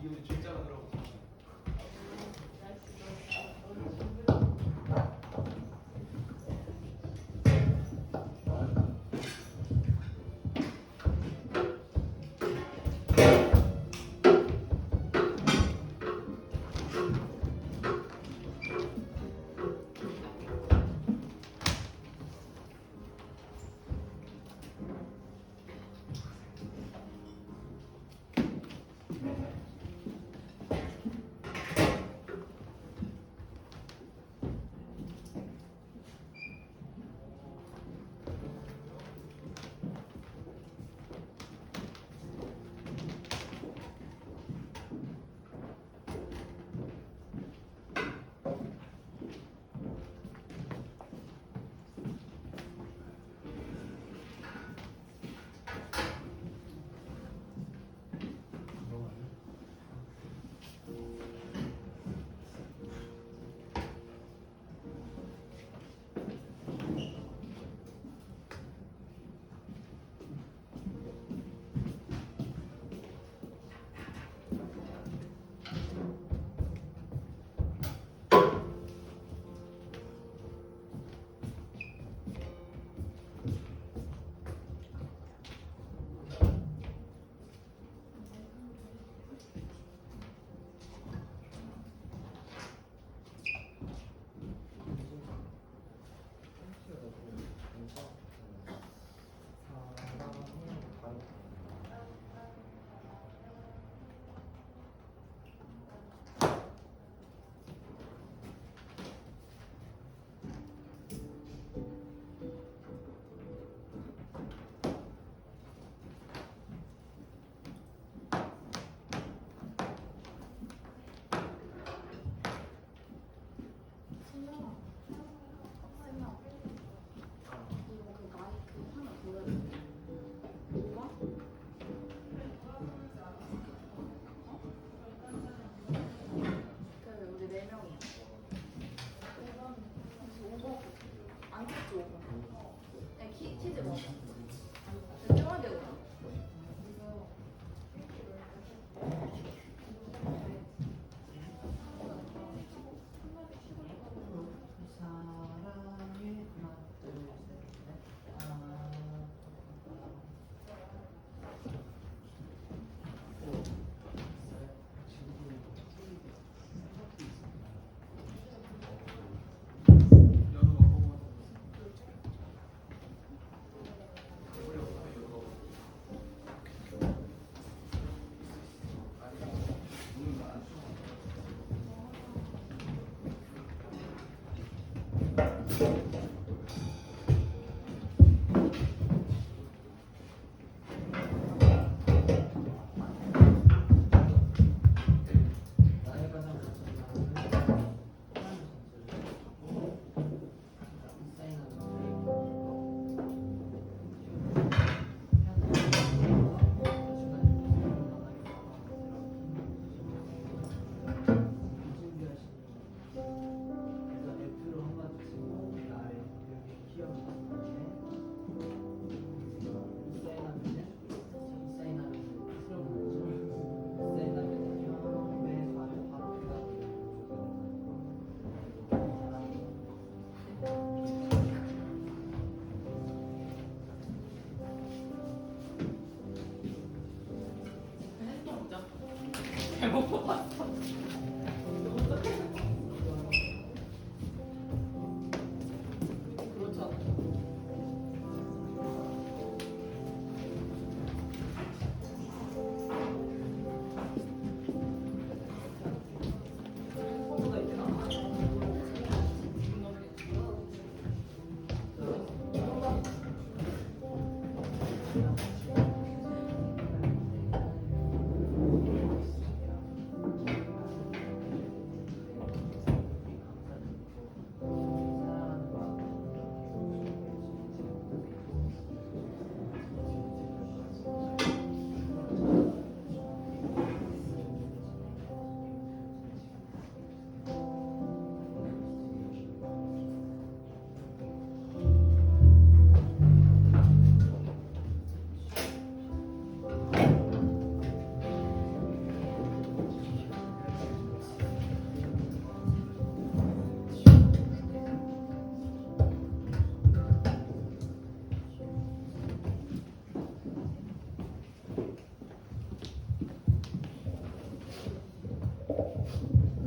기분이 진짜가더라고.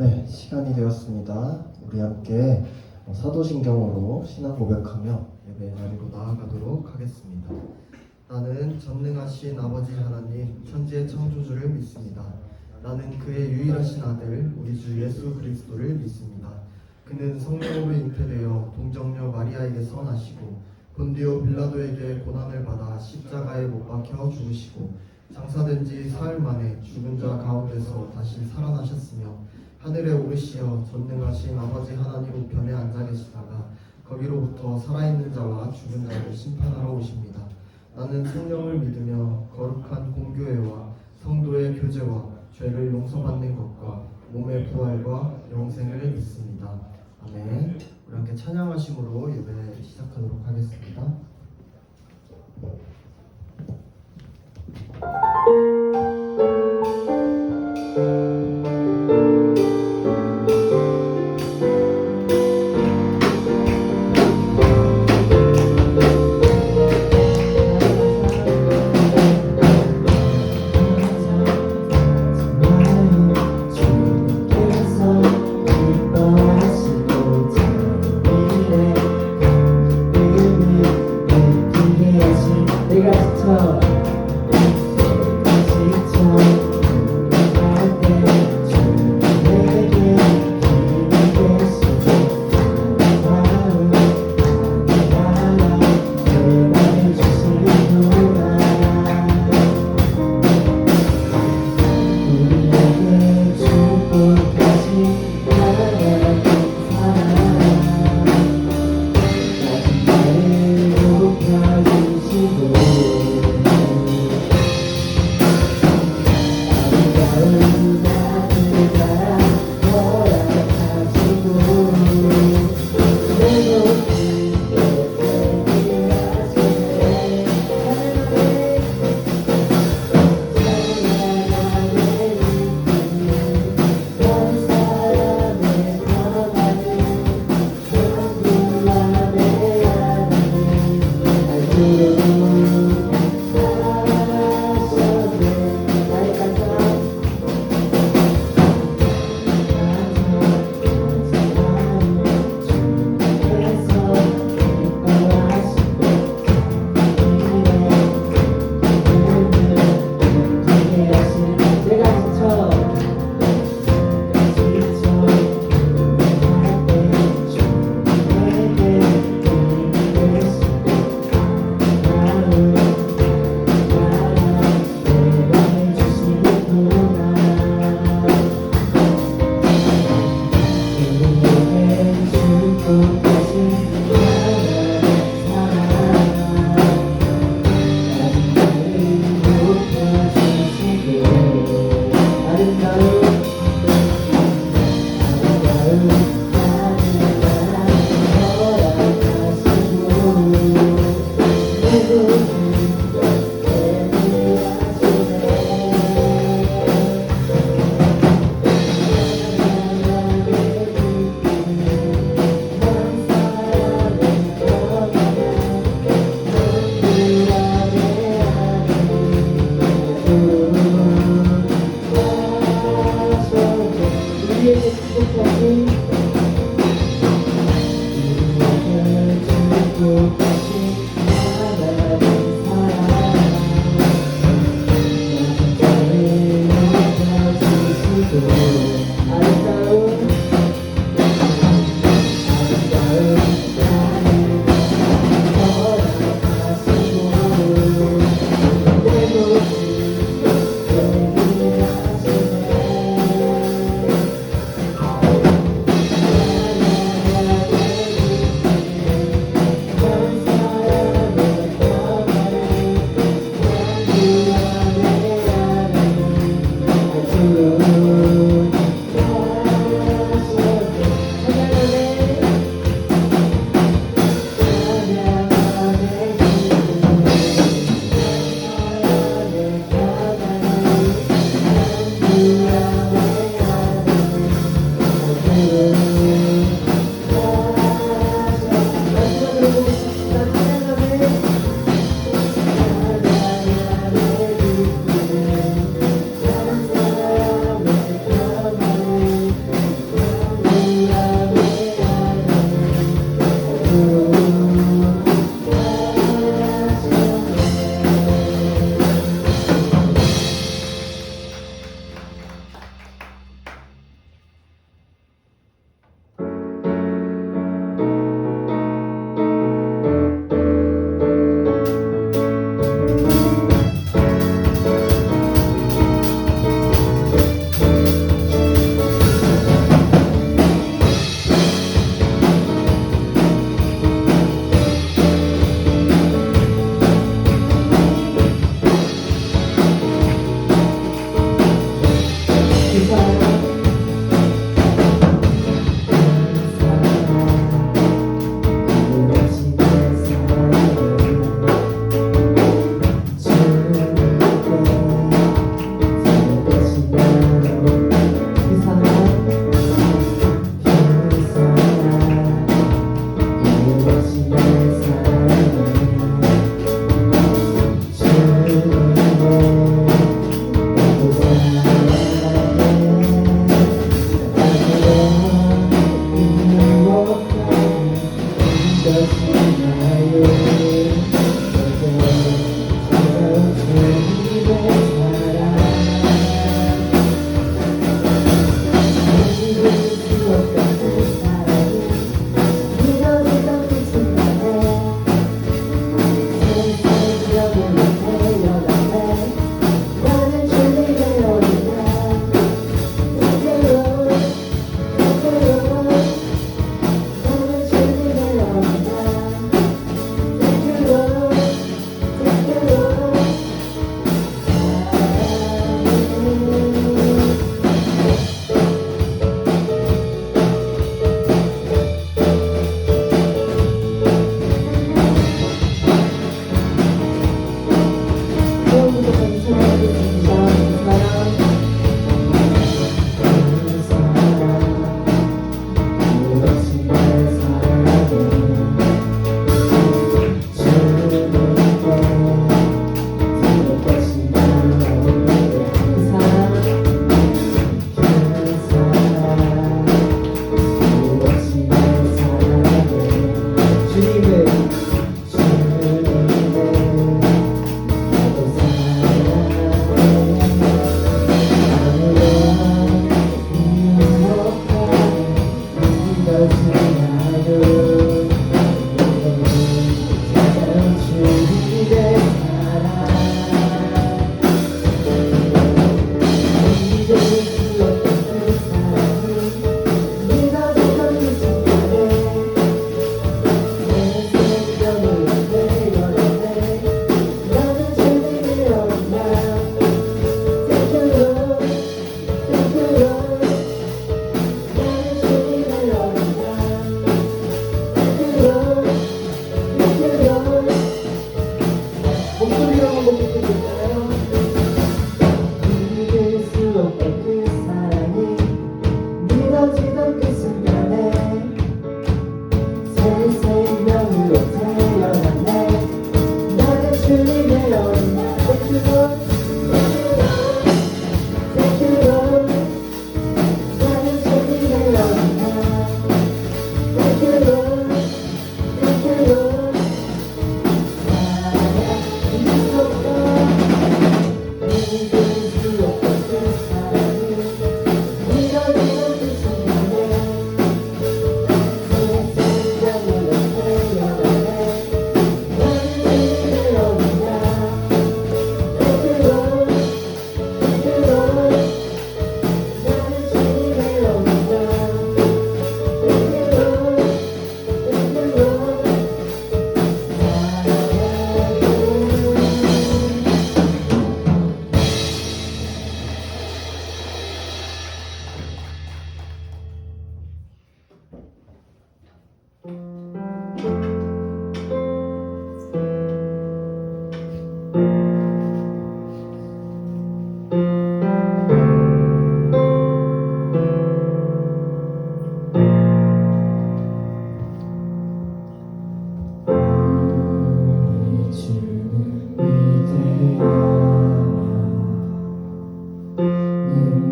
네, 시간이 되었습니다. 우리 함께 사도신경으로 신앙 고백하며 예배 자리로 나아가도록 하겠습니다. 나는 전능하신 아버지 하나님 천지의 창조주를 믿습니다. 나는 그의 유일하신 아들 우리 주 예수 그리스도를 믿습니다. 그는 성령으로 잉태되어 동정녀 마리아에게서 나시고 본디오 빌라도에게 고난을 받아 십자가에 못 박혀 죽으시고 장사된 지 사흘 만에 죽은 자 가운데서 다시 살아나셨으며 하늘에 오르시어 전능하신 아버지 하나님 우편에 앉아 계시다가 거기로부터 살아있는 자와 죽은 자를 심판하러 오십니다. 나는 성령을 믿으며 거룩한 공교회와 성도의 교제와 죄를 용서받는 것과 몸의 부활과 영생을 믿습니다. 아멘. 우리 함께 찬양하심으로 예배 시작하도록 하겠습니다.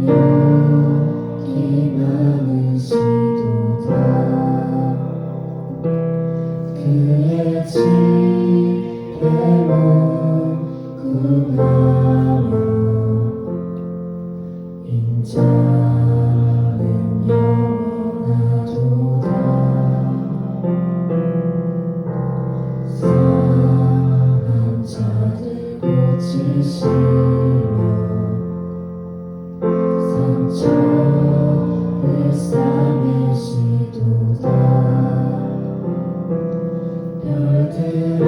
능력이 많으시도다. 그의 지혜는 궁하며 인자는 영원하도다. 상한 자들 고치시며 상처를 싸매시도다. 별들의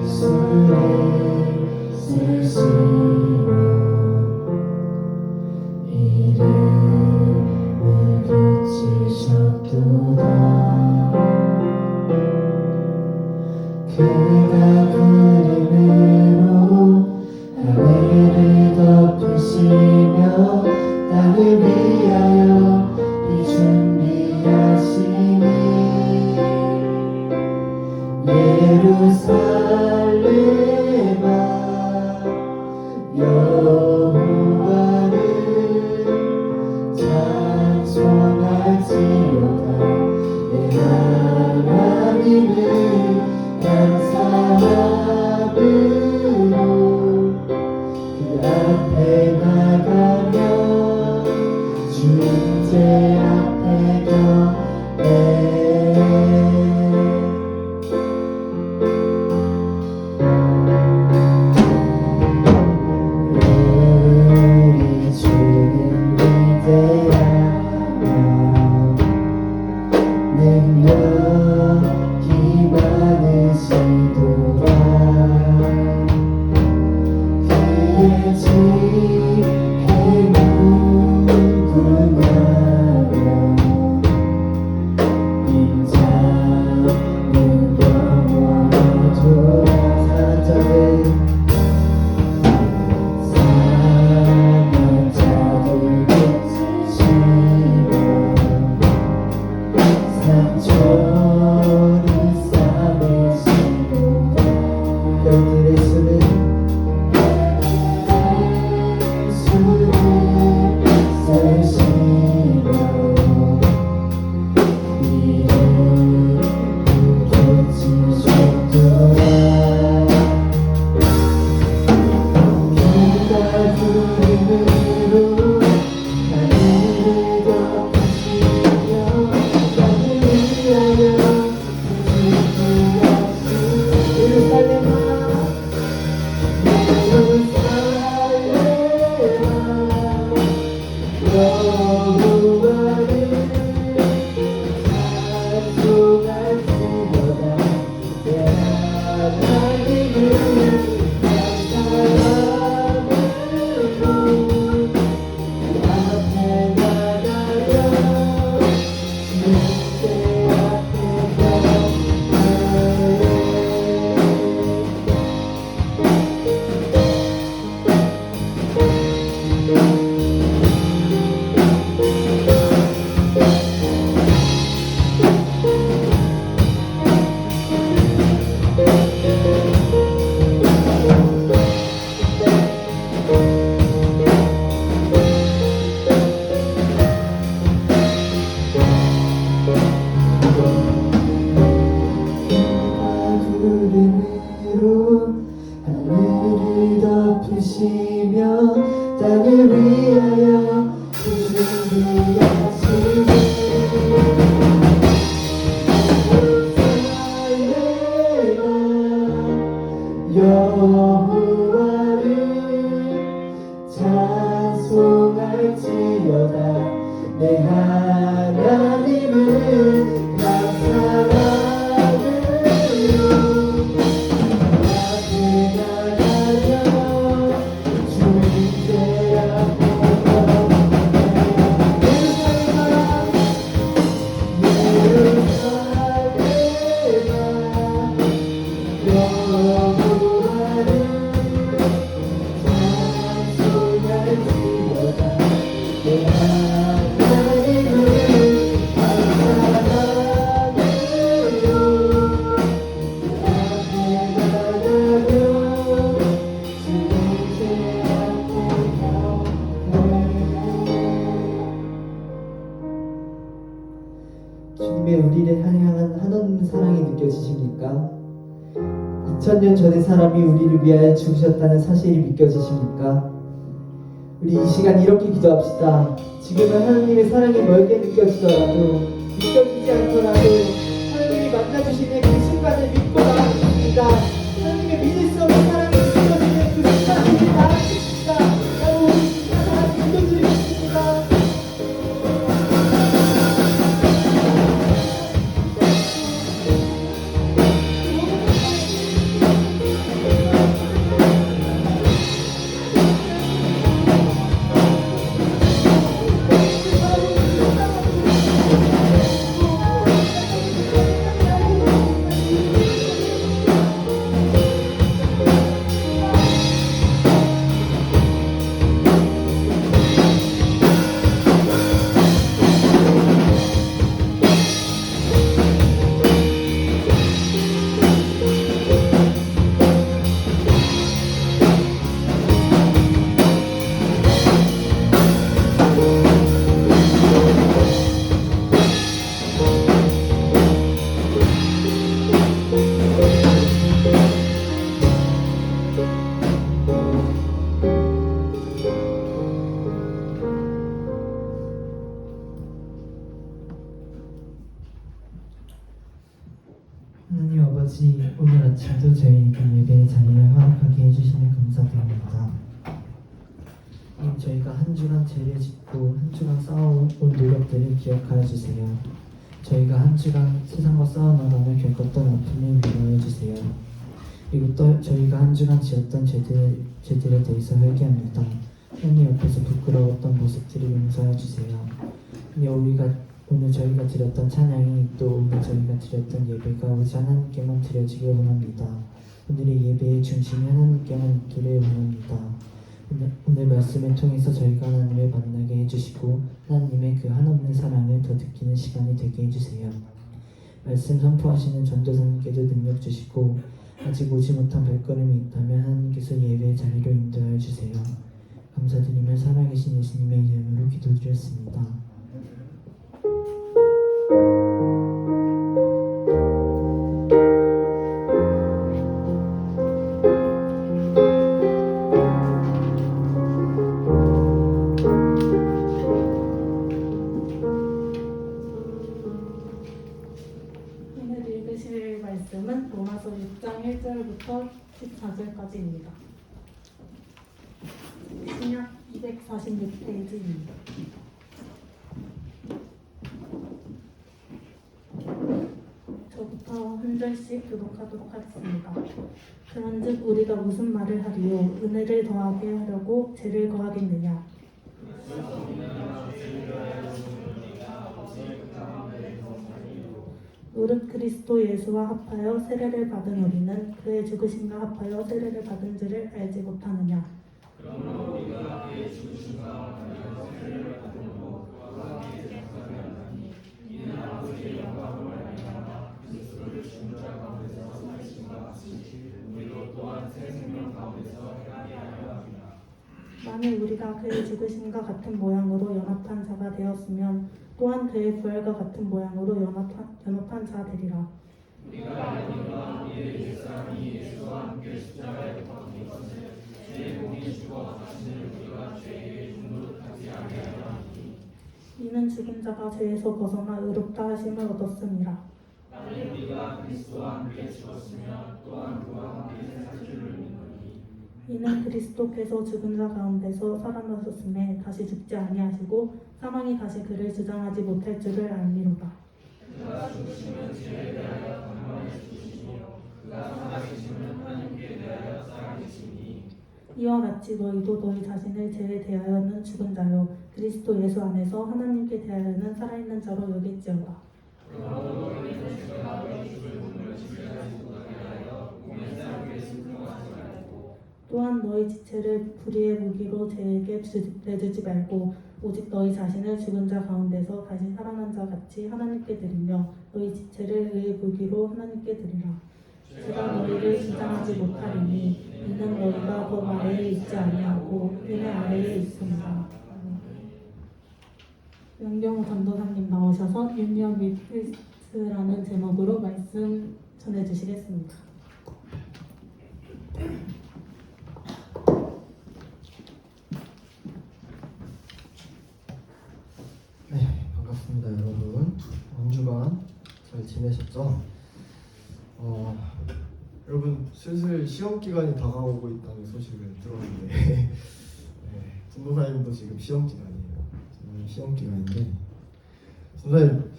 수를 세시며 이름을 붙이셨도다. 그가 구름으로 하늘을 덮으시며 땅을 위하여 비 준비하시니 예루살렘아 여호와를 찬송할지어다. 내 하나님을 감사함으로 그 앞에 나가며 주제 앞에 경배. 우리 주는 위대하며 능력이 많으시도다. 그의 지혜는 궁하며 인자는 영원하도다. 상한 자들 고치시며 상처를 싸매시도다. 별들의 수를 세시며 이름을 붙이셨도다. 그가 구름으로 하늘을 덮으시며 땅을 위하여 준비하시니 예루살렘아 여호와를 찬송할지어다. 내 하나님을 감사함으로 앞에 나가며 주제 앞에 경배. 구름으로 하늘을 덮으시며 땅을 위하여 준비하시니 여호와를 찬송할지어다. 내 하나님을 감사함으로 앞에 나가며 주제 앞에 내 하나님을 감사하며 우리를 향한 한없는 사랑이 느껴지십니까? 2000년 전의 사람이 우리를 위하여 죽으셨다는 사실이 믿겨지십니까? 우리 이 시간 이렇게 기도합시다. 지금은 하나님의 사랑이 멀게 느껴지더라도, 느껴지지 않더라도 하나님이 만나주시는 그 순간을 믿고 나아가십니다. 하나님의 믿을 수 없는 사랑이 느껴지는 그 순간을 우리 나아가십니다. 여러분, 우리 하나님 기도드리겠습니다. 하나님 아버지, 오늘 아침도 저희에게 예배의 자리를 허락하게 해주시면 감사드립니다. 저희가 한 주간 죄를 짓고 한 주간 쌓아온 노력들을 기억하여 주세요. 저희가 한 주간 세상과 싸워나가며 겪었던 아픔을 위로해 주세요. 그리고 또 저희가 한 주간 지었던 죄들에 대해서 회개합니다. 하나님 옆에서 부끄러웠던 모습들을 용서해 주세요. 오늘 저희가 드렸던 찬양이 또 오늘 저희가 드렸던 예배가 오직 하나님께만 드려지길 원합니다. 오늘의 예배의 중심이 하나님께만 있기를 원합니다. 오늘 말씀을 통해서 저희가 하나님을 만나게 해주시고 하나님의 그 한없는 사랑을 더 느끼는 시간이 되게 해주세요. 말씀 선포하시는 전도사님께도 능력 주시고 아직 오지 못한 발걸음이 있다면 하나님께서 예배의 자리로 인도하여 주세요. 감사드리며 살아계신 예수님의 이름으로 기도드렸습니다. 오늘 읽으실 말씀은 로마서 6장 1절부터 14절까지입니다. 신약 246페이지입니다. 저부터 한 절씩 교독하도록 하겠습니다. 그런즉 우리가 무슨 말을 하리요? 은혜를 더하게 하려고 죄를 거하겠느냐? 무릇 그리스도 예수와 합하여 세례를 받은 우리는 그의 죽으심과 합하여 세례를 받은 줄을 알지 못하느냐? 만일 우리가 그의 죽으심과 같은 모양으로 연합한 자가 되었으면 또한 그의 부활과 같은 모양으로 연합한 자 되리라. 이는 죽은 자가 죄에서 벗어나 의롭다 하심을 얻었음이라. 이는 그리스도께서 죽은 자 가운데서 살아나셨음에 다시 죽지 아니하시고 사망이 다시 그를 주장하지 못할 줄을 알미로다. 이와 같이 너희도 너희 자신을 죄에 대하여는 죽은 자요 그리스도 예수 안에서 하나님께 대하여는 살아있는 자로 여길지어다. 또한 너희 지체를 불의의 무기로 죄에게 내주지 말고 오직 너희 자신을 죽은 자 가운데서 다시 살아난 자 같이 하나님께 드리며 너희 지체를 의의 무기로 하나님께 드리라. 제가 너희를 주장하지 못하리니 이는 너희가 법 아래에 있지 아니하고 은혜 아래에 있습니다. 명경호 전도사님 나오셔서 유니언 위트 크라이스트라는 제목으로 말씀 전해주시겠습니다. 네, 반갑습니다, 여러분. 한 주간 잘 지내셨죠? 여러분 슬슬 시험 기간이 다가오고 있다는 소식을 들었는데 네, 전도사님도 지금 시험 기간이에요. 지금 시험 기간인데 전도사님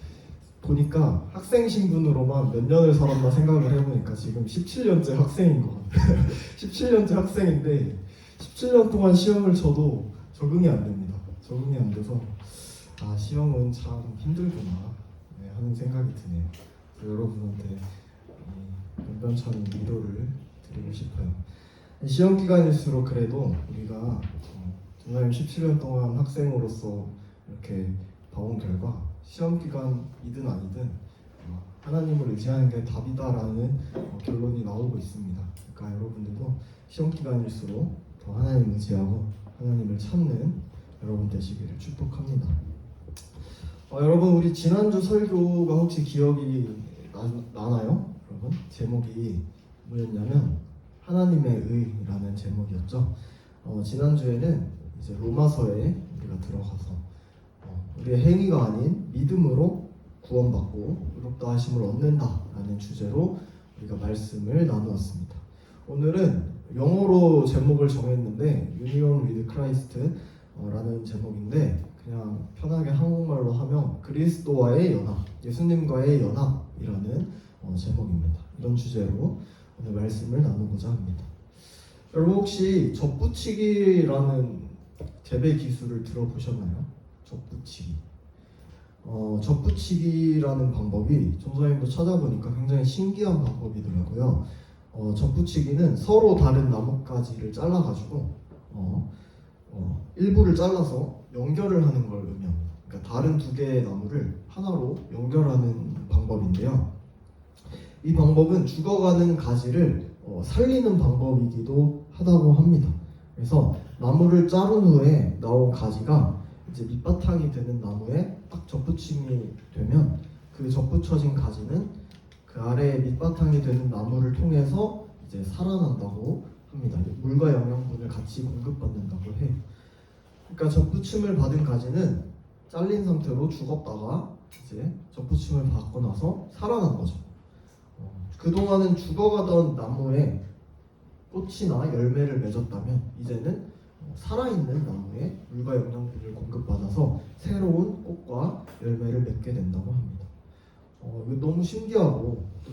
보니까 학생 신분으로만 몇 년을 살았나 생각을 해보니까 지금 17년째 학생인 것 같아요. 17년째 학생인데 17년 동안 시험을 쳐도 적응이 안 됩니다. 적응이 안 돼서 아, 시험은 참 힘들구나 하는 생각이 드네요. 그래서 여러분한테 변변찮은 위로를 드리고 싶어요. 시험 기간일수록 그래도 우리가 전사님 17년 동안 학생으로서 이렇게 봐온 결과 시험 기간이든 아니든 하나님을 의지하는 게 답이다라는 결론이 나오고 있습니다. 그러니까 여러분들도 시험 기간일수록 더 하나님 의지하고 하나님을 찾는 여러분 되시기를 축복합니다. 여러분 우리 지난주 설교가 혹시 기억이 나나요? 여러분 제목이 뭐였냐면 하나님의 의라는 제목이었죠. 지난주에는 이제 로마서에 우리가 들어가서 우리의 행위가 아닌 믿음으로 구원받고 의롭다 하심을 얻는다라는 주제로 우리가 말씀을 나누었습니다. 오늘은 영어로 제목을 정했는데 Union with Christ라는 제목인데 그냥 편하게 한국말로 하면 그리스도와의 연합, 예수님과의 연합이라는 제목입니다. 이런 주제로 오늘 말씀을 나누고자 합니다. 여러분 혹시 접붙이기라는 재배 기술을 들어보셨나요? 접붙이기. 접붙이기라는 방법이 전도사님도 찾아보니까 굉장히 신기한 방법이더라고요. 접붙이기는 서로 다른 나뭇가지를 잘라가지고 일부를 잘라서 연결을 하는 걸 의미합니다. 그러니까 다른 두 개의 나무를 하나로 연결하는 방법인데요. 이 방법은 죽어가는 가지를 살리는 방법이기도 하다고 합니다. 그래서 나무를 자른 후에 나온 가지가 이제 밑바탕이 되는 나무에 딱 접붙임이 되면 그 접붙여진 가지는 그 아래에 밑바탕이 되는 나무를 통해서 이제 살아난다고 합니다. 물과 영양분을 같이 공급받는다고 해요. 그러니까 접붙임을 받은 가지는 잘린 상태로 죽었다가 이제 접붙임을 받고 나서 살아난 거죠. 그동안은 죽어가던 나무에 꽃이나 열매를 맺었다면 이제는 살아있는 나무에 물과 영양분을 공급받아서 새로운 꽃과 열매를 맺게 된다고 합니다. 이거 너무 신기하고 또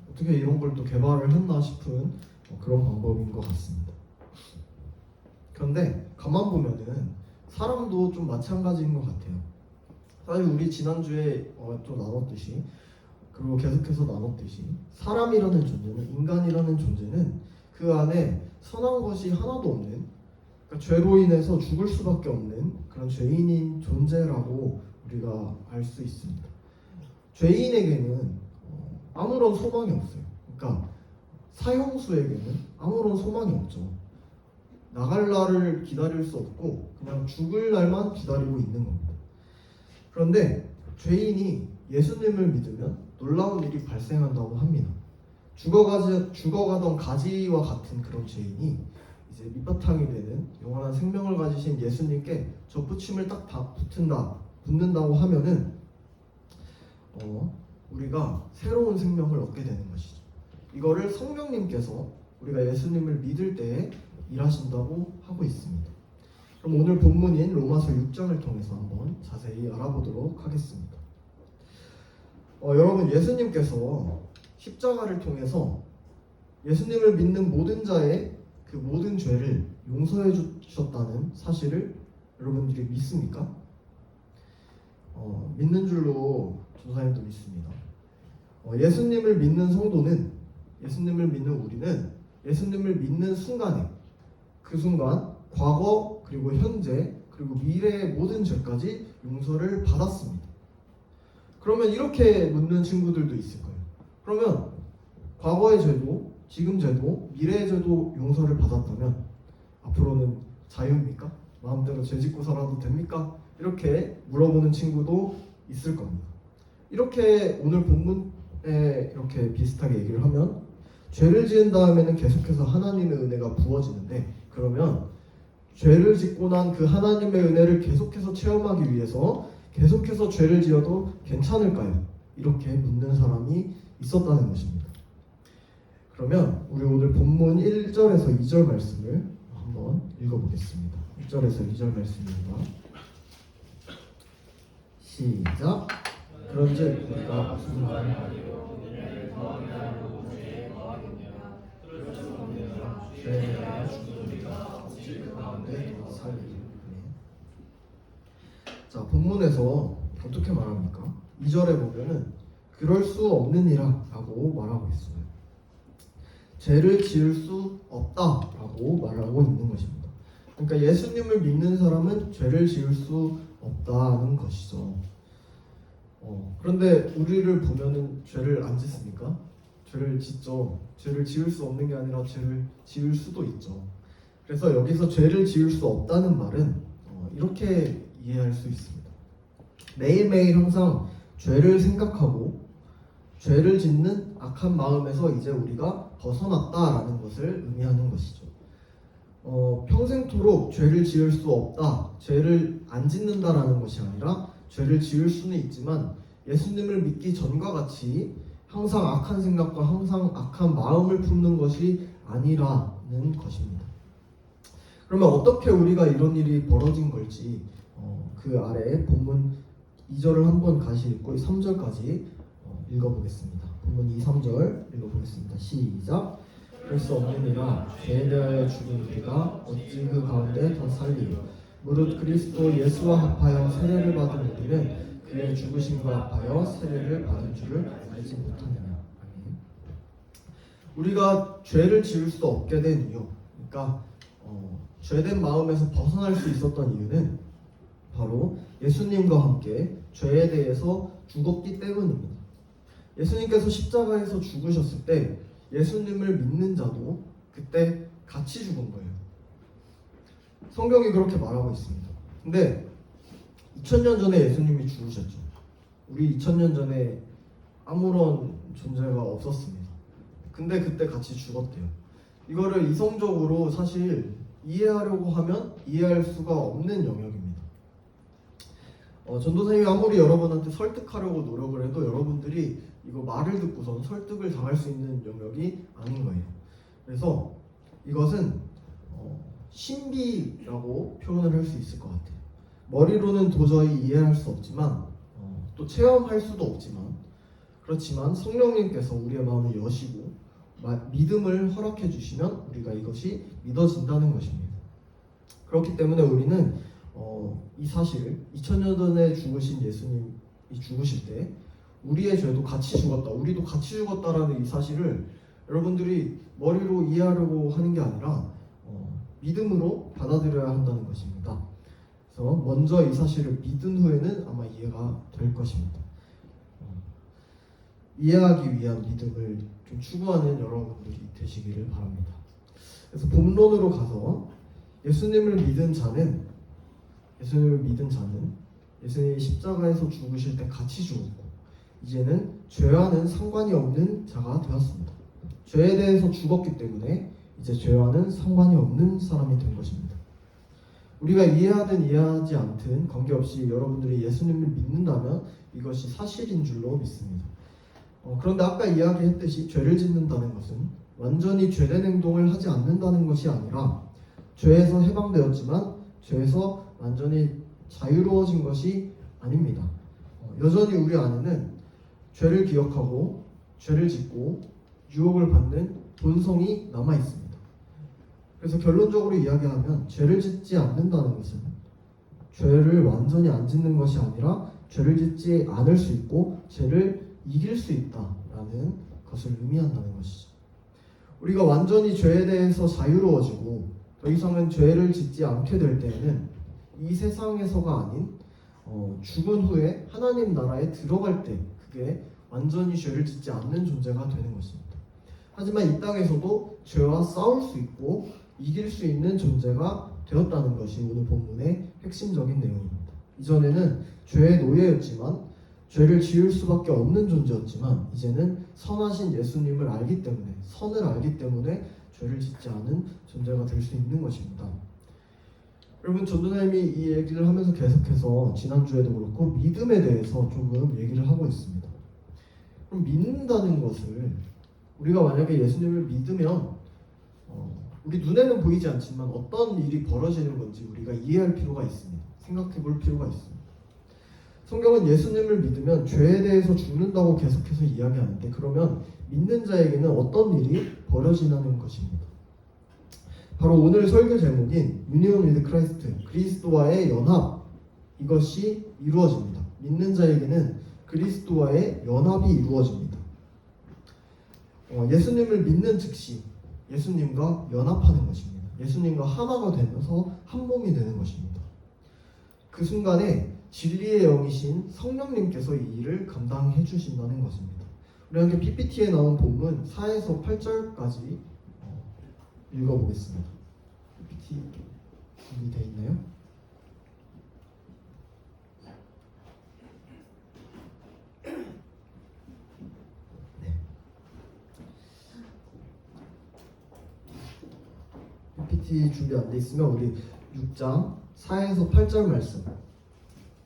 어떻게 이런 걸 또 개발을 했나 싶은 그런 방법인 것 같습니다. 그런데 가만 보면은 사람도 좀 마찬가지인 것 같아요. 사실 우리 지난주에 좀 나눴듯이 그리고 계속해서 나눴듯이 사람이라는 존재는 인간이라는 존재는 그 안에 선한 것이 하나도 없는 그러니까 죄로 인해서 죽을 수밖에 없는 그런 죄인인 존재라고 우리가 알 수 있습니다. 죄인에게는 아무런 소망이 없어요. 그러니까 사형수에게는 아무런 소망이 없죠. 나갈 날을 기다릴 수 없고 그냥 죽을 날만 기다리고 있는 겁니다. 그런데 죄인이 예수님을 믿으면 놀라운 일이 발생한다고 합니다. 죽어가던 가지와 같은 그런 죄인이 이제 밑바탕이 되는 영원한 생명을 가지신 예수님께 접붙임을 딱 붙는다고 하면은 우리가 새로운 생명을 얻게 되는 것이죠. 이거를 성령님께서 우리가 예수님을 믿을 때에 일하신다고 하고 있습니다. 그럼 오늘 본문인 로마서 6장을 통해서 한번 자세히 알아보도록 하겠습니다. 여러분 예수님께서 십자가를 통해서 예수님을 믿는 모든 자의 그 모든 죄를 용서해 주셨다는 사실을 여러분들이 믿습니까? 믿는 줄로 조사님도 믿습니다. 예수님을 믿는 성도는 예수님을 믿는 우리는 예수님을 믿는 순간에 그 순간 과거 그리고 현재 그리고 미래의 모든 죄까지 용서를 받았습니다. 그러면 이렇게 묻는 친구들도 있을 거예요. 그러면 과거의 죄도 지금 죄도 미래의 죄도 용서를 받았다면 앞으로는 자유입니까? 마음대로 죄 짓고 살아도 됩니까? 이렇게 물어보는 친구도 있을 겁니다. 이렇게 오늘 본문에 이렇게 비슷하게 얘기를 하면 죄를 지은 다음에는 계속해서 하나님의 은혜가 부어지는데, 그러면 죄를 짓고 난 그 하나님의 은혜를 계속해서 체험하기 위해서 계속해서 죄를 지어도 괜찮을까요? 이렇게 묻는 사람이 있었다는 것입니다. 그러면 우리 오늘 본문 1절에서 2절 말씀을 한번 읽어보겠습니다. 1절에서 2절 말씀입니다. 시작. 그런즉 우리가 무슨 말을 죄를 죽으리라 그 가운데 더 살리리. 자, 본문에서 어떻게 말합니까? 2절에 보면은 그럴 수 없느니라 라고 말하고 있어요. 죄를 지을 수 없다라고 말하고 있는 것입니다. 그러니까 예수님을 믿는 사람은 죄를 지을 수 없다는 것이죠. 그런데 우리를 보면은 죄를 안 짓습니까? 죄를 짓죠. 죄를 지을 수 없는 게 아니라 죄를 지을 수도 있죠. 그래서 여기서 죄를 지을 수 없다는 말은 이렇게 이해할 수 있습니다. 매일매일 항상 죄를 생각하고 죄를 짓는 악한 마음에서 이제 우리가 벗어났다라는 것을 의미하는 것이죠. 평생토록 죄를 지을 수 없다, 죄를 안 짓는다라는 것이 아니라 죄를 지을 수는 있지만 예수님을 믿기 전과 같이 항상 악한 생각과 항상 악한 마음을 품는 것이 아니라는 것입니다. 그러면 어떻게 우리가 이런 일이 벌어진 걸지 그 아래 본문 2절을 한번 다시 읽고 3절까지 읽어보겠습니다. 본문 2, 3절 읽어보겠습니다. 시작. 그럴 수 없느니라 죄에 대하여 죽은 우리가 어찌 그 가운데 더 살리요. 무릇 그리스도 예수와 합하여 세례를 받은 우리는 그의 죽으심과 합하여 세례를 받은 줄을 알지 못하느냐. 우리가 죄를 지을 수 없게 된 이유, 그러니까 죄된 마음에서 벗어날 수 있었던 이유는 바로 예수님과 함께 죄에 대해서 죽었기 때문입니다. 예수님께서 십자가에서 죽으셨을 때 예수님을 믿는 자도 그때 같이 죽은 거예요. 성경이 그렇게 말하고 있습니다. 근데 2000년 전에 예수님이 죽으셨죠. 우리 2000년 전에 아무런 존재가 없었습니다. 근데 그때 같이 죽었대요. 이거를 이성적으로 사실 이해하려고 하면 이해할 수가 없는 영역입니다. 전도사님이 아무리 여러분한테 설득하려고 노력을 해도 여러분들이 이거 말을 듣고선 설득을 당할 수 있는 영역이 아닌 거예요. 그래서 이것은 신비라고 표현을 할 수 있을 것 같아요. 머리로는 도저히 이해할 수 없지만 또 체험할 수도 없지만 그렇지만 성령님께서 우리의 마음을 여시고 믿음을 허락해 주시면 우리가 이것이 믿어진다는 것입니다. 그렇기 때문에 우리는 이 사실 2000년 전에 죽으신 예수님이 죽으실 때 우리의 죄도 같이 죽었다, 우리도 같이 죽었다라는 이 사실을 여러분들이 머리로 이해하려고 하는 게 아니라 믿음으로 받아들여야 한다는 것입니다. 그래서 먼저 이 사실을 믿은 후에는 아마 이해가 될 것입니다. 이해하기 위한 믿음을 좀 추구하는 여러분들이 되시기를 바랍니다. 그래서 본론으로 가서 예수님을 믿은 자는 예수님이 십자가에서 죽으실 때 같이 죽었고 이제는 죄와는 상관이 없는 자가 되었습니다. 죄에 대해서 죽었기 때문에 이제 죄와는 상관이 없는 사람이 된 것입니다. 우리가 이해하든 이해하지 않든 관계없이 여러분들이 예수님을 믿는다면 이것이 사실인 줄로 믿습니다. 그런데 아까 이야기했듯이 죄를 짓는다는 것은 완전히 죄된 행동을 하지 않는다는 것이 아니라 죄에서 해방되었지만 죄에서 완전히 자유로워진 것이 아닙니다. 여전히 우리 안에는 죄를 기억하고 죄를 짓고 유혹을 받는 본성이 남아 있습니다. 그래서 결론적으로 이야기하면 죄를 짓지 않는다는 것은 죄를 완전히 안 짓는 것이 아니라 죄를 짓지 않을 수 있고 죄를 이길 수 있다라는 것을 의미한다는 것이죠. 우리가 완전히 죄에 대해서 자유로워지고 더 이상은 죄를 짓지 않게 될 때에는 이 세상에서가 아닌 죽은 후에 하나님 나라에 들어갈 때 그게 완전히 죄를 짓지 않는 존재가 되는 것입니다. 하지만 이 땅에서도 죄와 싸울 수 있고 이길 수 있는 존재가 되었다는 것이 오늘 본문의 핵심적인 내용입니다. 이전에는 죄의 노예였지만 죄를 지을 수밖에 없는 존재였지만 이제는 선하신 예수님을 알기 때문에, 선을 알기 때문에 죄를 짓지 않은 존재가 될 수 있는 것입니다. 여러분, 전도사님이 이 얘기를 하면서 계속해서 지난주에도 그렇고 믿음에 대해서 조금 얘기를 하고 있습니다. 그럼 믿는다는 것을, 우리가 만약에 예수님을 믿으면 우리 눈에는 보이지 않지만 어떤 일이 벌어지는 건지 우리가 이해할 필요가 있습니다. 생각해 볼 필요가 있습니다. 성경은 예수님을 믿으면 죄에 대해서 죽는다고 계속해서 이야기하는데, 그러면 믿는 자에게는 어떤 일이 벌어지는 것입니다. 바로 오늘 설교 제목인 Union with Christ, 그리스도와의 연합, 이것이 이루어집니다. 믿는 자에게는 그리스도와의 연합이 이루어집니다. 예수님을 믿는 즉시 예수님과 연합하는 것입니다. 예수님과 하나가 되면서 한 몸이 되는 것입니다. 그 순간에 진리의 영이신 성령님께서 이 일을 감당해 주신다는 것입니다. 우리 함께 PPT에 나온 본문 4에서 8절까지 읽어보겠습니다. PPT 준비되어 있나요? 네. PPT 준비 안 돼 있으면 우리 6장 4에서 8절 말씀,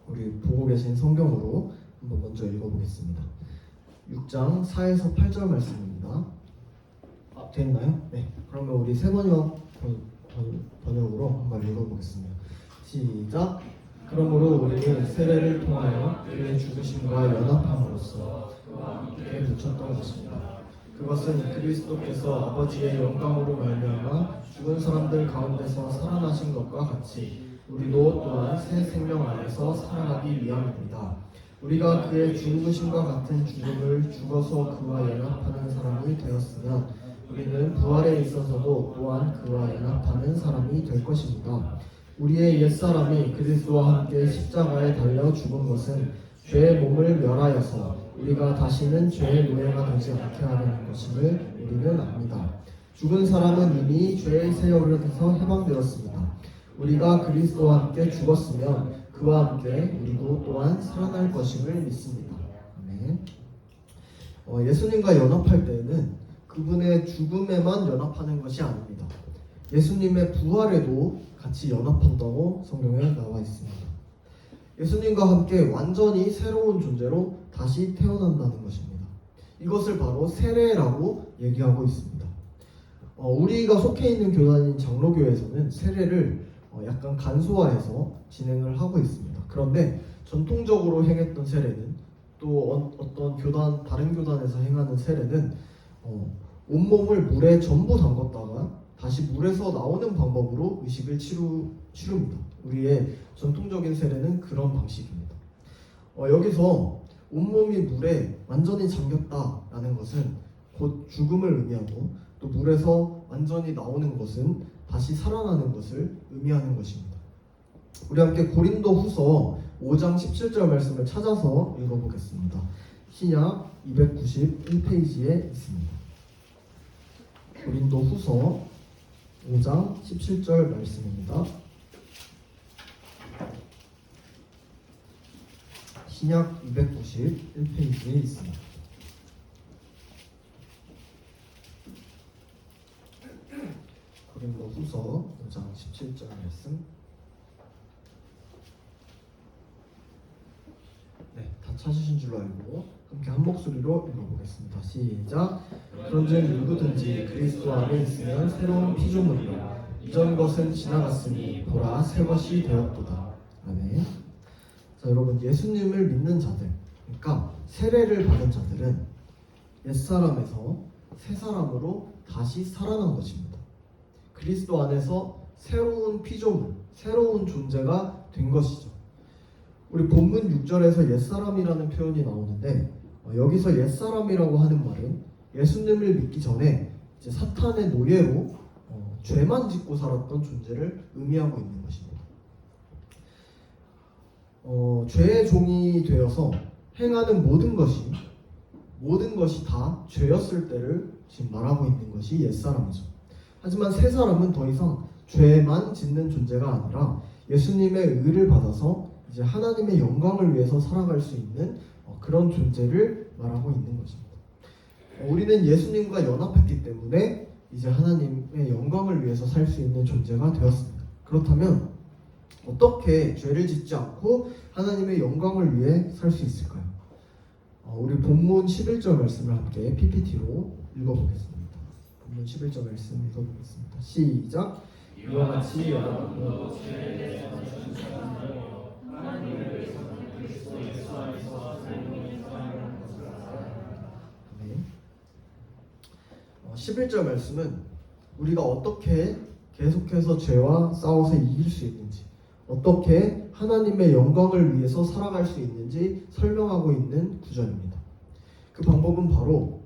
우리 보고 계신 성경으로 한번 먼저 읽어보겠습니다. 6장 4에서 8절 말씀입니다. 됐나요? 네. 그러면 우리 세번역 번역으로 한번 읽어보겠습니다. 시작. 그러므로 우리는 세례를 통하여 그의 죽으심과 연합함으로써 그와 함께 묻혔던 것입니다. 그것은 그리스도께서 아버지의 영광으로 말미암아 죽은 사람들 가운데서 살아나신 것과 같이 우리도 또한 새 생명 안에서 살아나기 위함입니다. 우리가 그의 죽으심과 같은 죽음을 죽어서 그와 연합하는 사람이 되었으면 우리는 부활에 있어서도 또한 그와 연합하는 사람이 될 것입니다. 우리의 옛사람이 그리스도와 함께 십자가에 달려 죽은 것은 죄의 몸을 멸하여서 우리가 다시는 죄의 노예가 되지 않게 하려는 것임을 우리는 압니다. 죽은 사람은 이미 죄의 세력에서 해방되었습니다. 우리가 그리스도와 함께 죽었으면 그와 함께 우리도 또한 살아날 것임을 믿습니다. 아멘. 예수님과 연합할 때에는 그분의 죽음에만 연합하는 것이 아닙니다. 예수님의 부활에도 같이 연합한다고 성경에 나와 있습니다. 예수님과 함께 완전히 새로운 존재로 다시 태어난다는 것입니다. 이것을 바로 세례라고 얘기하고 있습니다. 우리가 속해 있는 교단인 장로교에서는 세례를 약간 간소화해서 진행을 하고 있습니다. 그런데 전통적으로 행했던 세례는, 또 어떤 교단, 다른 교단에서 행하는 세례는 온몸을 물에 전부 담갔다가 다시 물에서 나오는 방법으로 의식을 치릅니다. 우리의 전통적인 세례는 그런 방식입니다. 여기서 온몸이 물에 완전히 잠겼다라는 것은 곧 죽음을 의미하고, 또 물에서 완전히 나오는 것은 다시 살아나는 것을 의미하는 것입니다. 우리 함께 고린도 후서 5장 17절 말씀을 찾아서 읽어보겠습니다. 신약 291페이지에 있습니다. 고린도 후서 5장 17절 말씀입니다. 신약 291페이지에 있습니다. 고린도 후서 5장 17절 말씀. 네, 다 찾으신 줄로 알고 함께 한 목소리로 읽어보겠습니다. 시작. 그런즉 누구든지 그리스도 안에 있으면 새로운 피조물이라 이전 것은 지나갔으니 보라 새 것이 되었도다. 아멘. 자, 여러분, 예수님을 믿는 자들, 그러니까 세례를 받은 자들은 옛사람에서 새 사람으로 다시 살아난 것입니다. 그리스도 안에서 새로운 피조물, 새로운 존재가 된 것이죠. 우리 본문 6절에서 옛사람이라는 표현이 나오는데, 여기서 옛사람이라고 하는 말은 예수님을 믿기 전에 이제 사탄의 노예로 죄만 짓고 살았던 존재를 의미하고 있는 것입니다. 죄의 종이 되어서 행하는 모든 것이 다 죄였을 때를 지금 말하고 있는 것이 옛사람이죠. 하지만 새 사람은 더 이상 죄만 짓는 존재가 아니라 예수님의 의를 받아서 이제 하나님의 영광을 위해서 살아갈 수 있는 그런 존재를 말하고 있는 것입니다. 우리는 예수님과 연합했기 때문에 이제 하나님의 영광을 위해서 살 수 있는 존재가 되었습니다. 그렇다면 어떻게 죄를 짓지 않고 하나님의 영광을 위해 살 수 있을까요? 우리 본문 11절 말씀을 함께 PPT로 읽어보겠습니다. 본문 11절 말씀 읽어보겠습니다. 시작. 이와 같이 여러분도 죄에 대해서 하나님을 위해서는 그리스도 예수 안에서 삶을 인정하는 것을 알아요. 11절 말씀은 우리가 어떻게 계속해서 죄와 싸워서 이길 수 있는지, 어떻게 하나님의 영광을 위해서 살아갈 수 있는지 설명하고 있는 구절입니다. 그 방법은 바로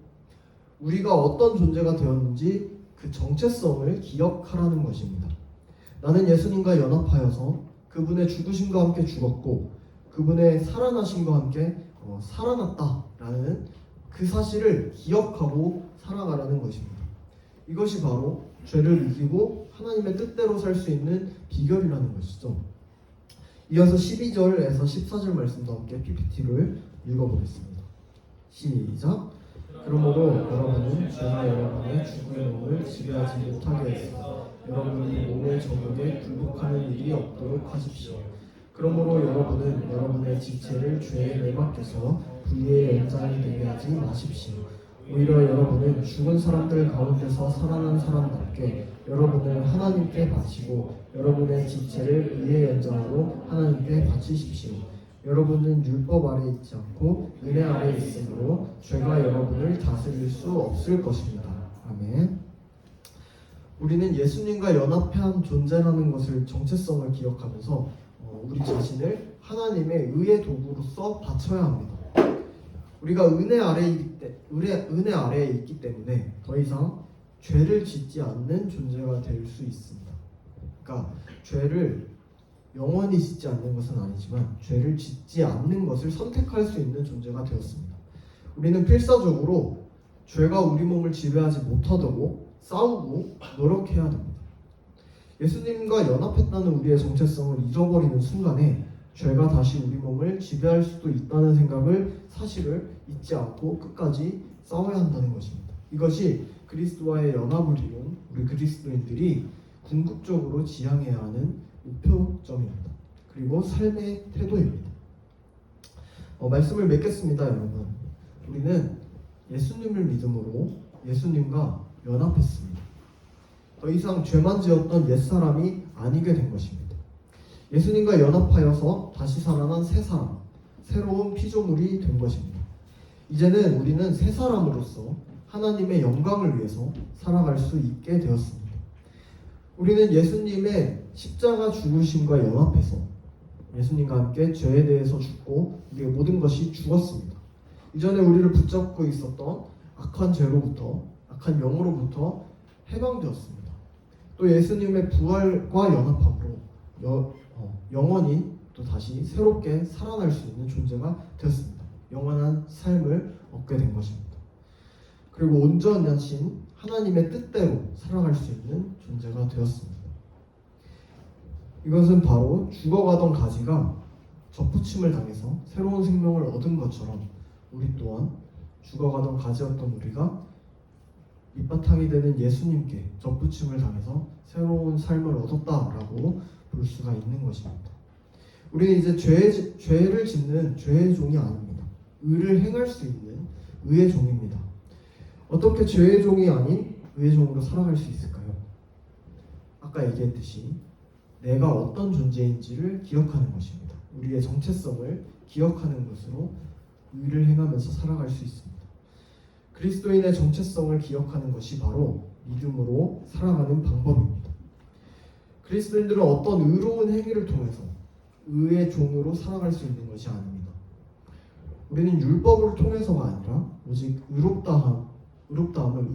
우리가 어떤 존재가 되었는지 그 정체성을 기억하라는 것입니다. 나는 예수님과 연합하여서 그분의 죽으심과 함께 죽었고 그분의 살아나심과 함께 살아났다라는 그 사실을 기억하고 살아가라는 것입니다. 이것이 바로 죄를 이기고 하나님의 뜻대로 살 수 있는 비결이라는 것이죠. 이어서 12절에서 14절 말씀도 함께 PPT를 읽어보겠습니다. 시작. 그러므로 여러분은 죄가 여러분의 죽은 몸을 지배하지 못하게 해서 여러분이 몸의 정욕에 굴복하는 일이 없도록 하십시오. 그러므로 여러분은 여러분의 지체를 죄에 내맡겨서 불의의 연장이 되게 하지 마십시오. 오히려 여러분은 죽은 사람들 가운데서 살아난 사람답게 여러분을 하나님께 바치고 여러분의 지체를 의의 연장으로 하나님께 바치십시오. 여러분은 율법 아래 있지 않고 은혜 아래 있으므로 죄가 여러분을 다스릴 수 없을 것입니다. 아멘. 우리는 예수님과 연합한 존재라는 것을 정체성을 기억하면서 우리 자신을 하나님의 의의 도구로서 바쳐야 합니다. 우리가 은혜 아래에 있기 때문에 더 이상 죄를 짓지 않는 존재가 될 수 있습니다. 그러니까 죄를 영원히 짓지 않는 것은 아니지만 죄를 짓지 않는 것을 선택할 수 있는 존재가 되었습니다. 우리는 필사적으로 죄가 우리 몸을 지배하지 못하도록 싸우고 노력해야 됩니다. 예수님과 연합했다는 우리의 정체성을 잊어버리는 순간에 죄가 다시 우리 몸을 지배할 수도 있다는 사실을 잊지 않고 끝까지 싸워야 한다는 것입니다. 이것이 그리스도와의 연합을 이룬 우리 그리스도인들이 궁극적으로 지향해야 하는 목표점입니다. 그리고 삶의 태도입니다. 말씀을 맺겠습니다, 여러분. 우리는 예수님을 믿음으로 예수님과 연합했습니다. 더 이상 죄만 지었던 옛사람이 아니게 된 것입니다. 예수님과 연합하여서 다시 살아난 새 사람, 새로운 피조물이 된 것입니다. 이제는 우리는 새 사람으로서 하나님의 영광을 위해서 살아갈 수 있게 되었습니다. 우리는 예수님의 십자가 죽으심과 연합해서 예수님과 함께 죄에 대해서 죽고 우리의 모든 것이 죽었습니다. 이전에 우리를 붙잡고 있었던 악한 죄로부터, 악한 영으로부터 해방되었습니다. 또 예수님의 부활과 연합함으로 영원히 또 다시 새롭게 살아날 수 있는 존재가 되었습니다. 영원한 삶을 얻게 된 것입니다. 그리고 온전하신 하나님의 뜻대로 살아갈 수 있는 존재가 되었습니다. 이것은 바로 죽어가던 가지가 접붙임을 당해서 새로운 생명을 얻은 것처럼 우리 또한 죽어가던 가지였던 우리가 밑바탕이 되는 예수님께 접붙임을 당해서 새로운 삶을 얻었다라고 볼 수가 있는 것입니다. 우리는 이제 죄를 짓는 죄의 종이 아닙니다. 의를 행할 수 있는 의의 종입니다. 어떻게 죄의 종이 아닌 의의 종으로 살아갈 수 있을까요? 아까 얘기했듯이 내가 어떤 존재인지를 기억하는 것입니다. 우리의 정체성을 기억하는 것으로 의를 행하면서 살아갈 수 있습니다. 그리스도인의 정체성을 기억하는 것이 바로 믿음으로 살아가는 방법입니다. 그리스도인들은 어떤 의로운 행위를 통해서 의의 종으로 살아갈 수 있는 것이 아닙니다. 우리는 율법을 통해서가 아니라 오직 의롭다함을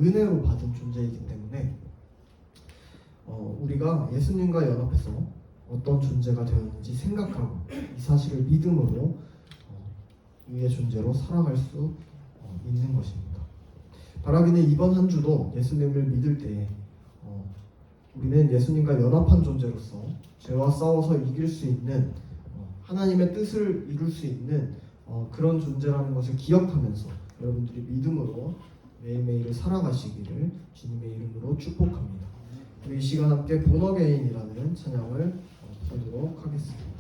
은혜로 받은 존재이기 때문에 우리가 예수님과 연합해서 어떤 존재가 되었는지 생각하고 이 사실을 믿음으로 의의 존재로 살아갈 수 있는 것입니다. 바라기는 이번 한 주도 예수님을 믿을 때 우리는 예수님과 연합한 존재로서 죄와 싸워서 이길 수 있는 하나님의 뜻을 이룰 수 있는 그런 존재라는 것을 기억하면서 여러분들이 믿음으로 매일매일을 살아가시기를 주님의 이름으로 축복합니다. 우리 이 시간 함께 본어게인이라는 찬양을 부르도록 하겠습니다.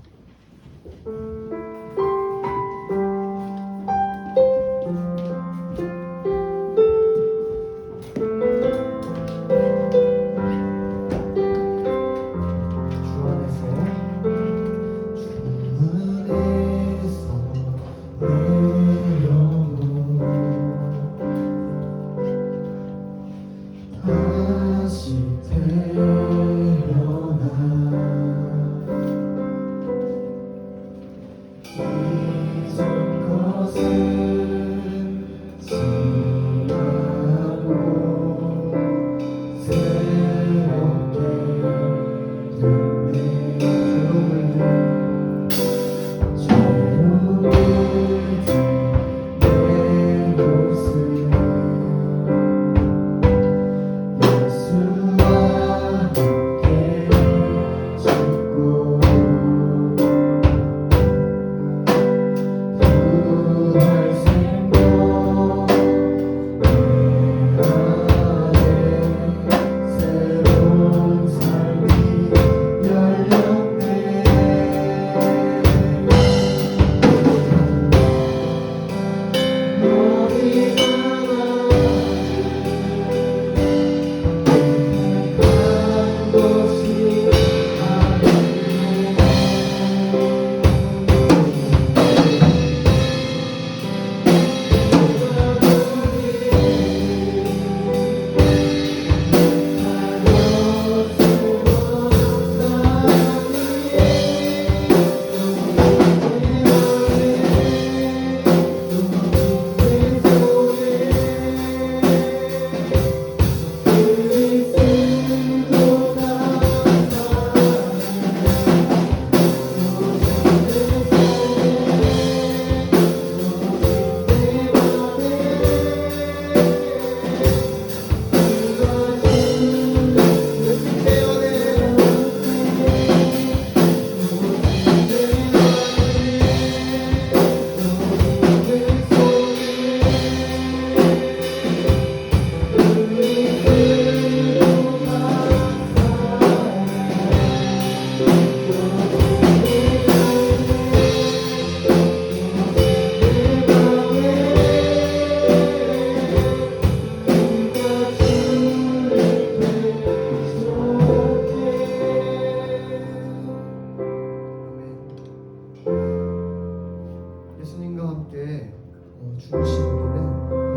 예수님과 함께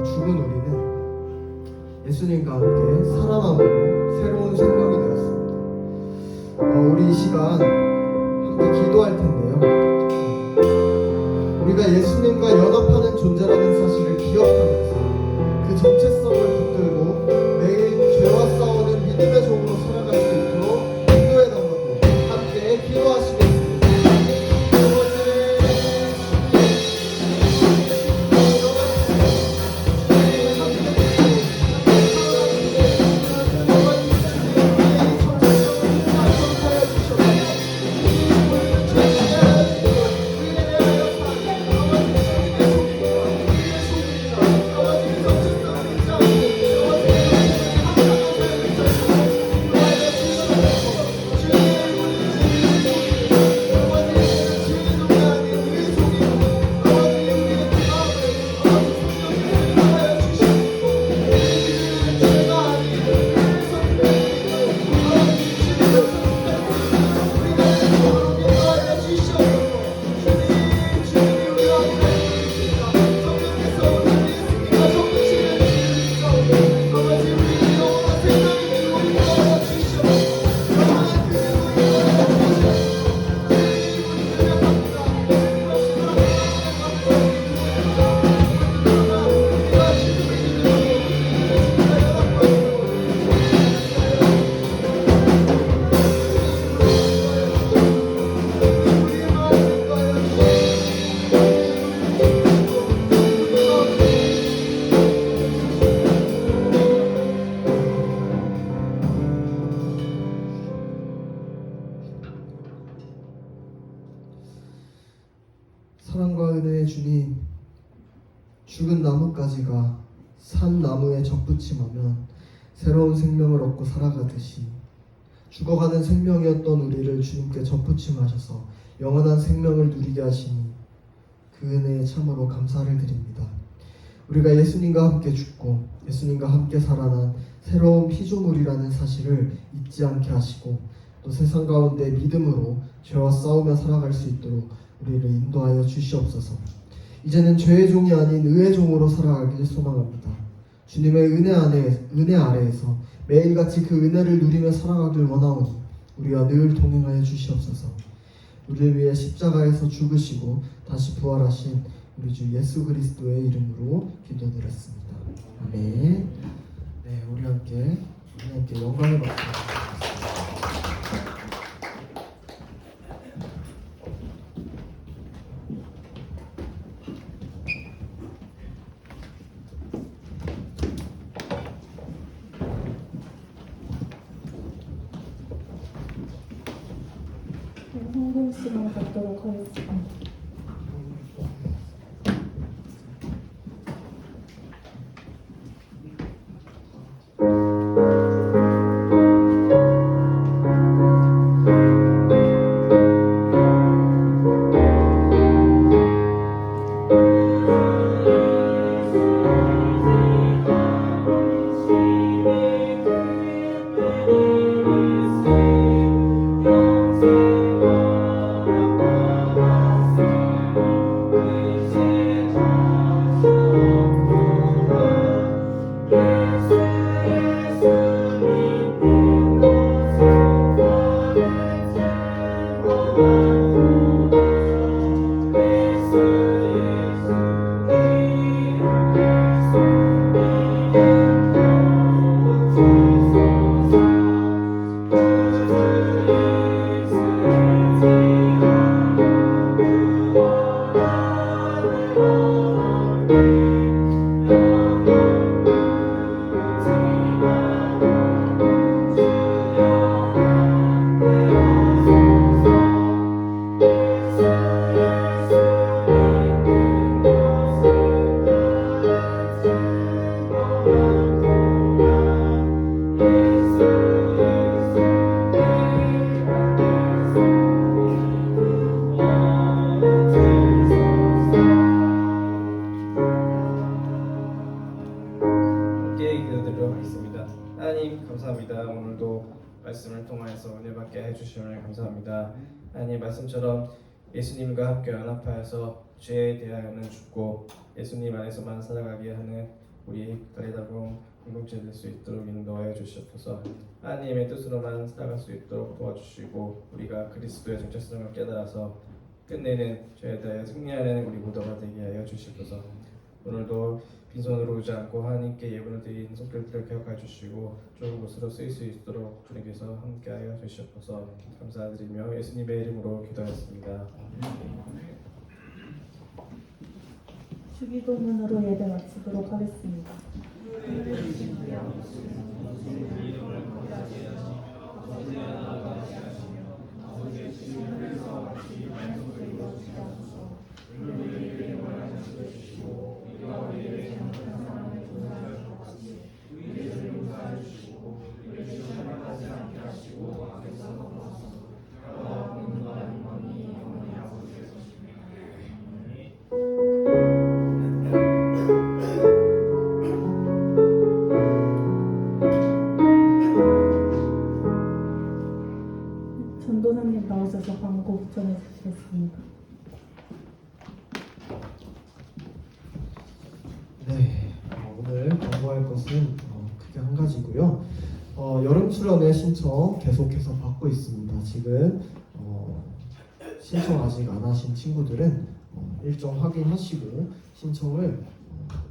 죽은 우리는 예수님과 함께 살아남고 새로운 생명이 되었습니다. 우리 이 시간 함께 기도할 텐데요. 우리가 예수님과 연합하는 존재라는 사실을 기억하면서 그 정체성을 붙들고 매일 죄와 싸우는 믿음의 종으로 살아갈 수 있도록 기도해 나가고 함께 기도하시겠습니다. 사랑과 은혜의 주님, 죽은 나뭇가지가 산 나무에 접붙임하면 새로운 생명을 얻고 살아가듯이 죽어가는 생명이었던 우리를 주님께 접붙임하셔서 영원한 생명을 누리게 하시니 그 은혜에 참으로 감사를 드립니다. 우리가 예수님과 함께 죽고 예수님과 함께 살아난 새로운 피조물이라는 사실을 잊지 않게 하시고 또 세상 가운데 믿음으로 죄와 싸우며 살아갈 수 있도록 우리를 인도하여 주시옵소서. 이제는 죄의 종이 아닌 의의 종으로 살아가길 소망합니다. 주님의 은혜 아래에서 매일같이 그 은혜를 누리며 살아가길 원하오니 우리와 늘 동행하여 주시옵소서. 우리를 위해 십자가에서 죽으시고 다시 부활하신 우리 주 예수 그리스도의 이름으로 기도드렸습니다. 아멘. 네, 우리 함께 영광의 박수 드리겠습니다. 성공 시간 갖도록 하겠습니다. 하나님 감사합니다. 오늘도 말씀을 통하여서 은혜 받게 해주시니 감사합니다. 하나님 말씀처럼 예수님과 함께 연합하여서 죄에 대하여는 죽고 예수님 안에서만 살아가게 하는 우리 달리다공 공동체 될 수 있도록 인도하여 주시옵소서. 하나님의 뜻으로만 살아갈 수 있도록 도와주시고 우리가 그리스도의 정체성을 깨달아서 끝내는 죄에 대하여 승리하는 우리 모두가 되게 하여 주시옵소서. 오늘도 빈손으로 오지 않고 하나님께 예물을 드린 손길들을 기억하여 주시고 좋은 곳으로 쓰일 수 있도록 주님께서 함께하여 주시옵소서. 감사드리며 예수님의 이름으로 기도하였습니다. 주기도문으로 예배 마치도록 하겠습니다. 전도사님 나오셔서 광고 전해주시겠습니다. 네, 오늘 광고할 것은 크게 한 가지고요. 여름 수련회 신청 계속해서 받고 있습니다. 지금 신청 아직 안 하신 친구들은 일정 확인하시고 신청을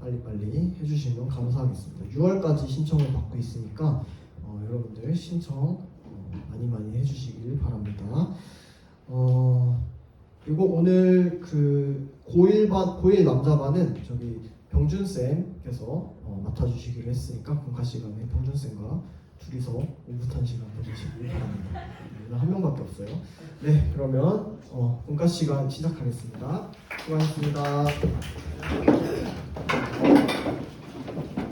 빨리빨리 해주시면 감사하겠습니다. 6월까지 신청을 받고 있으니까 여러분들 신청 많이 해주시길 바랍니다. 그리고 오늘 그 고1 남자반은 저기 병준 쌤께서 맡아주시기로 했으니까 공카 시간에 병준 쌤과 둘이서 오붓한 시간 보내시길 바랍니다. 오늘 한 명밖에 없어요. 네, 그러면 분과 시간 시작하겠습니다. 수고하셨습니다.